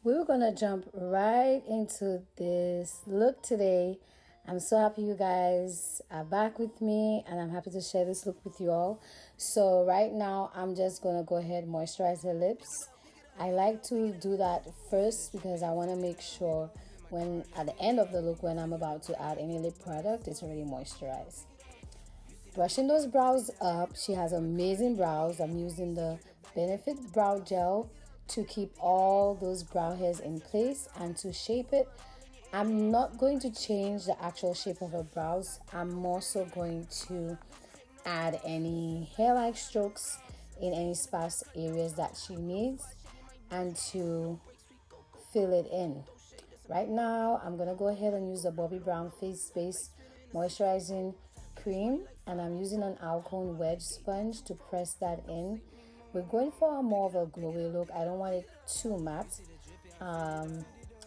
We're gonna jump right into this look today. I'm so happy you guys are back with me, and I'm happy to share this look with you all. So right now I'm just gonna go ahead and moisturize the lips. I like to do that first because I want to make sure when at the end of the look, when I'm about to add any lip product, it's already moisturized. Brushing those brows up. She has amazing brows. I'm using the Benefit Brow Gel to keep all those brow hairs in place and to shape it. I'm not going to change the actual shape of her brows. I'm more so going to add any hair-like strokes in any sparse areas that she needs and to fill it in. Right now, I'm going to go ahead and use the Bobbi Brown Face Base Moisturizing Cream, and I'm using an Alcone wedge sponge to press that in. We're going for a more of a glowy look. I don't want it too matte.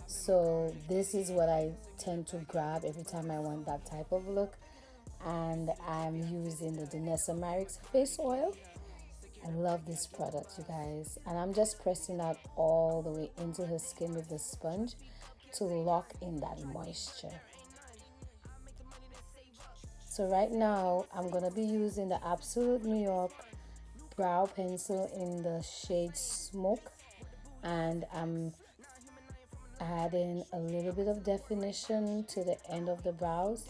So this is what I tend to grab every time I want that type of look. And I'm using the Danessa Myricks face oil. I love this product, you guys. And I'm just pressing that all the way into her skin with the sponge to lock in that moisture. So right now, I'm going to be using the Absolute New York brow pencil in the shade Smoke. And I'm adding a little bit of definition to the end of the brows.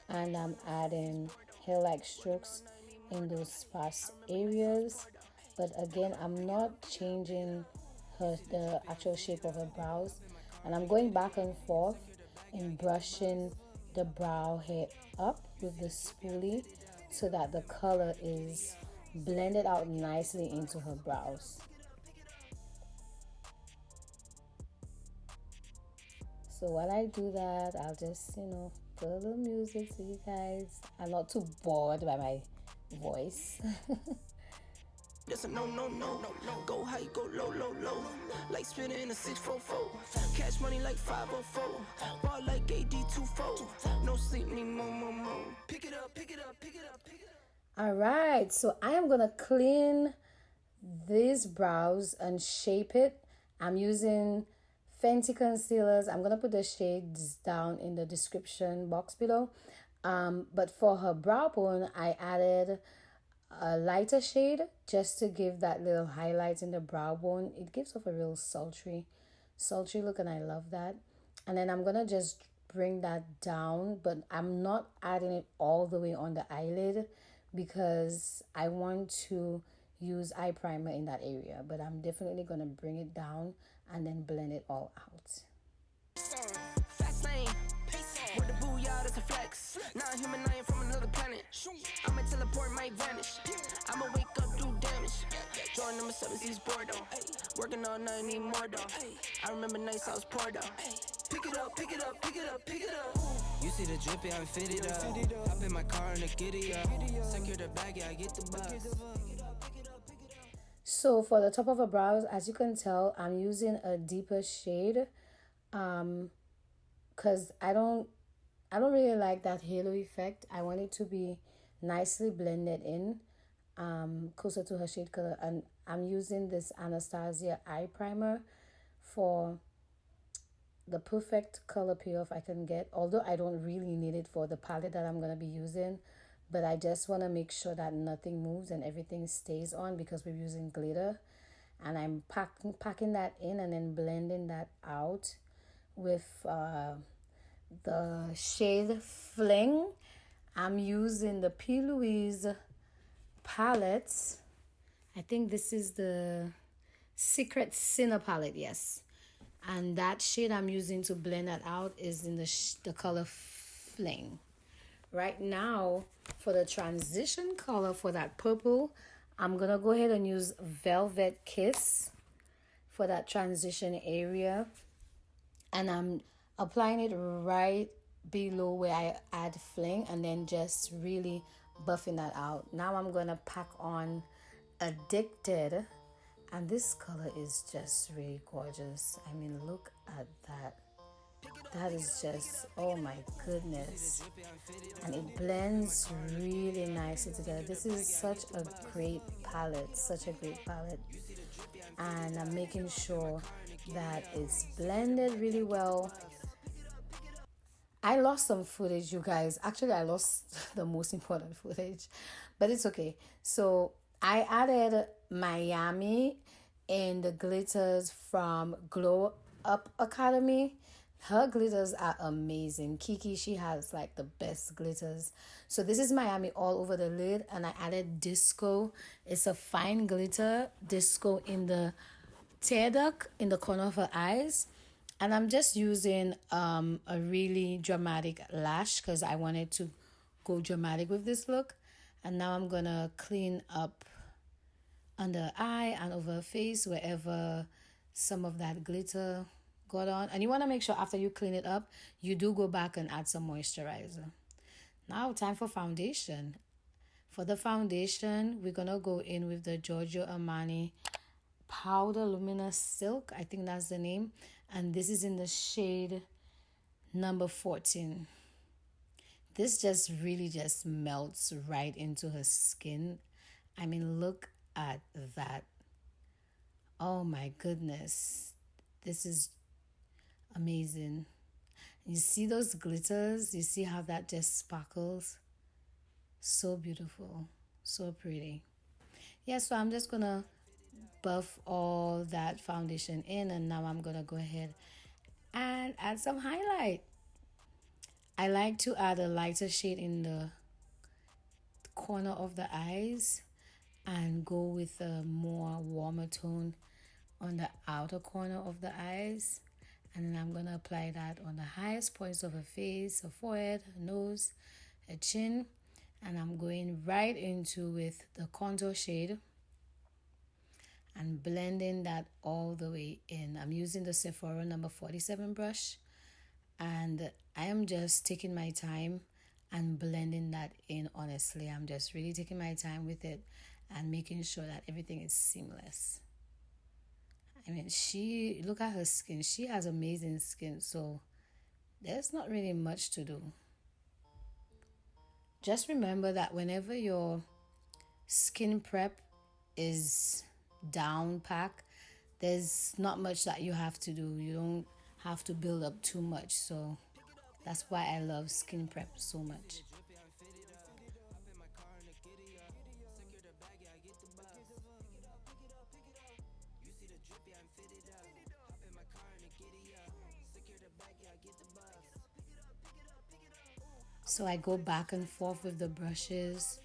And I'm adding hair-like strokes in those sparse areas. But again, I'm not changing the actual shape of her brows. And I'm going back and forth and brushing the brow hair up with the spoolie so that the color is blended out nicely into her brows. So while I do that, I'll just, put a little music so you guys are not too bored by my voice. That's a no, no, no, no, no. Go high, go low, low, low. Like spinning in a 644. Cash money like 504. Ball like AD24. No sleep, need more. Pick it up, pick it up, pick it up, pick it up. All right, so I am gonna clean these brows and shape it. I'm using Fenty concealers. I'm gonna put the shades down in the description box below. But for her brow bone, I added a lighter shade just to give that little highlight in the brow bone. It gives off a real sultry look, and I love that. And then I'm gonna just bring that down, but I'm not adding it all the way on the eyelid because I want to use eye primer in that area, but I'm definitely gonna bring it down and then blend it all out. Fast lane, with the booyah, that's a flex. Not human, I am from another planet. I'ma teleport, might vanish. I'ma wake up, do damage. Jordan number 7, he's bored though. Working all night, need more though. I remember nights I was poor though. Pick it up, pick it up, pick it up, pick it up. You see the drippy, I'm fitted up. Hop in my car and a giddy up. Secure the bag, yeah, I get the bus. So for the top of her brows, as you can tell, I'm using a deeper shade because I don't really like that halo effect. I want it to be nicely blended in closer to her shade color, and I'm using this Anastasia eye primer for the perfect color payoff I can get, although I don't really need it for the palette that I'm going to be using, but I just want to make sure that nothing moves and everything stays on because we're using glitter. And I'm packing that in and then blending that out with the shade Fling. I'm using the P. Louise palette. I think this is the Secret Sinner palette, yes. And that shade I'm using to blend that out is in the color Fling. Right now, for the transition color for that purple, I'm going to go ahead and use Velvet Kiss for that transition area. And I'm applying it right below where I add Fling and then just really buffing that out. Now I'm going to pack on Addicted. And this color is just really gorgeous. I mean, look at that. That is just, oh my goodness. And it blends really nicely together. This is such a great palette, such a great palette. And I'm making sure that it's blended really well. I lost some footage, you guys. Actually, I lost the most important footage, but it's okay. So I added Miami and the glitters from Glow Up Academy. Her glitters are amazing. Kiki, she has like the best glitters. So this is Miami all over the lid, and I added Disco. It's a fine glitter. Disco in the tear duct in the corner of her eyes. And I'm just using a really dramatic lash because I wanted to go dramatic with this look. And now I'm going to clean up under the eye and over her face wherever some of that glitter got on. And you want to make sure after you clean it up, you do go back and add some moisturizer. Now time for foundation. For the foundation, we're going to go in with the Giorgio Armani Powder Luminous Silk. I think that's the name. And this is in the shade number 14. This just really just melts right into her skin. I mean, look at that. Oh my goodness. This is amazing. You see those glitters? You see how that just sparkles? So beautiful. So pretty. Yeah, so I'm just going to buff all that foundation in, and now I'm going to go ahead and add some highlight. I like to add a lighter shade in the corner of the eyes and go with a more warmer tone on the outer corner of the eyes. And then I'm going to apply that on the highest points of her face, her forehead, her nose, her chin. And I'm going right into with the contour shade and blending that all the way in. I'm using the Sephora number 47 brush, and I am just taking my time and blending that in. Honestly, I'm just really taking my time with it and making sure that everything is seamless. I mean, look at her skin. She has amazing skin, so there's not really much to do. Just remember that whenever your skin prep is down pack, there's not much that you have to do. You don't have to build up too much. So that's why I love skin prep so much. So I go back and forth with the brushes,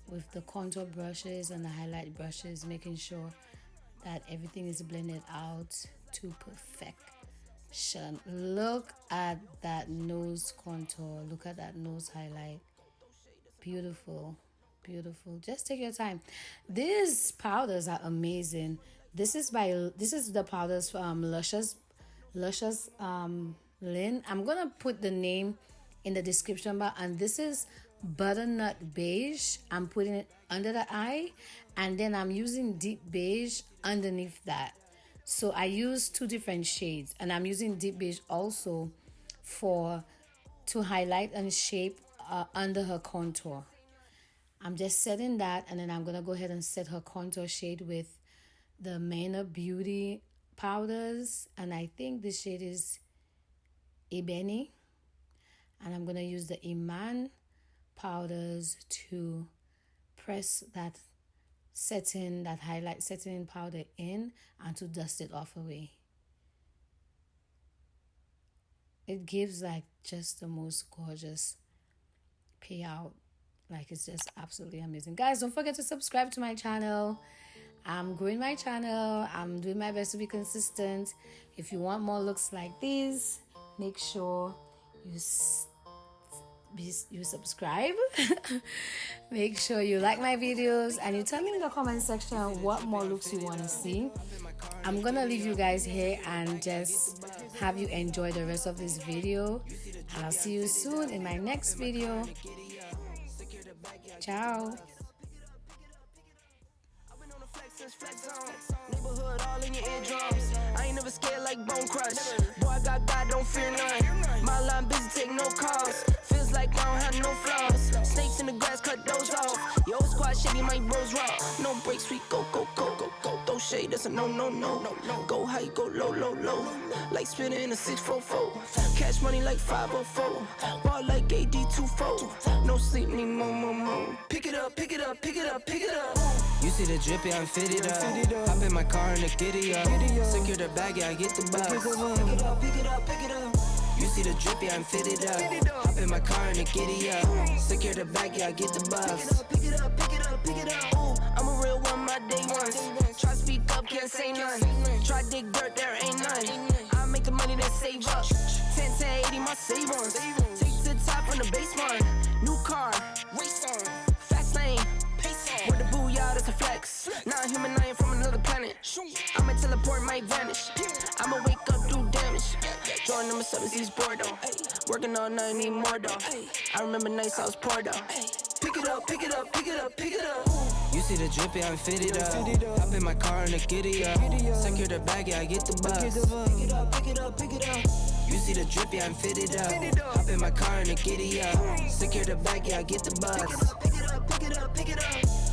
with the contour brushes and the highlight brushes, making sure that everything is blended out to perfection. Look at that nose contour. Look at that nose highlight. Beautiful, beautiful. Just take your time. These powders are amazing. This is the powders from Luscious Lynn. I'm gonna put the name in the description bar, and this is butternut beige. I'm putting it under the eye, and then I'm using deep beige underneath that. So I use two different shades, and I'm using deep beige also to highlight and shape under her contour. I'm just setting that, and then I'm gonna go ahead and set her contour shade with the Marena Beauty powders, and I think this shade is ébène. And I'm gonna use the IMAN powders to press that highlight setting powder in and to dust it off away. It gives like just the most gorgeous payout. Like, it's just absolutely amazing. Guys, don't forget to subscribe to my channel. I'm growing my channel. I'm doing my best to be consistent. If you want more looks like these, make sure you subscribe. Make sure you like my videos, and you tell me in the comment section what more looks you want to see. I'm gonna leave you guys here and just have you enjoy the rest of this video. I'll see you soon in my next video. Ciao. Neighborhood all in your eardrums. I ain't never scared like Bone Crush. Boy, I got God, don't fear none. My line busy, take no calls. Feels like I don't have no flaws. Snakes in the grass, cut those off. Your squad shady, my bros raw. No breaks, we go, go, go, go, go. Throw shade, that's a no. Go high, go low. Like spinning in a 644. Cash money like 504. Ball like AD24. No sleep, need more. Pick it up. You see the drippy, I'm fitted up. Hop in my car and the giddy up. Secure the bag, yeah, I get the bus. Pick it up. You see the drippy, I'm fitted up. Hop in my car and the giddy up. Secure the bag, yeah, I get the bus. Pick it up. Ooh, I'm a real one, my day ones. Try speak up, can't say none. Try dig dirt, there ain't none. I make the money that save up. 10 to 80, my savings. Take to the top on the basement. New car, race on. Fast lane, pace on. With the booyah, that's a flex. Not human, I ain't from another planet. I'ma teleport, might vanish. I'ma wake up, do damage. Drawing number 7, East Bordeaux. Working all night, need more though. I remember nights I was poor though. Pick it up. You see the drippy, I'm fitted up. Hop in my car and the giddy up. Secure the bag, yeah, I get the bus. Pick it up. You see the drippy, I'm fitted up. Hop in my car and the giddy up. Secure the bag, yeah, I get the bus. Pick it up.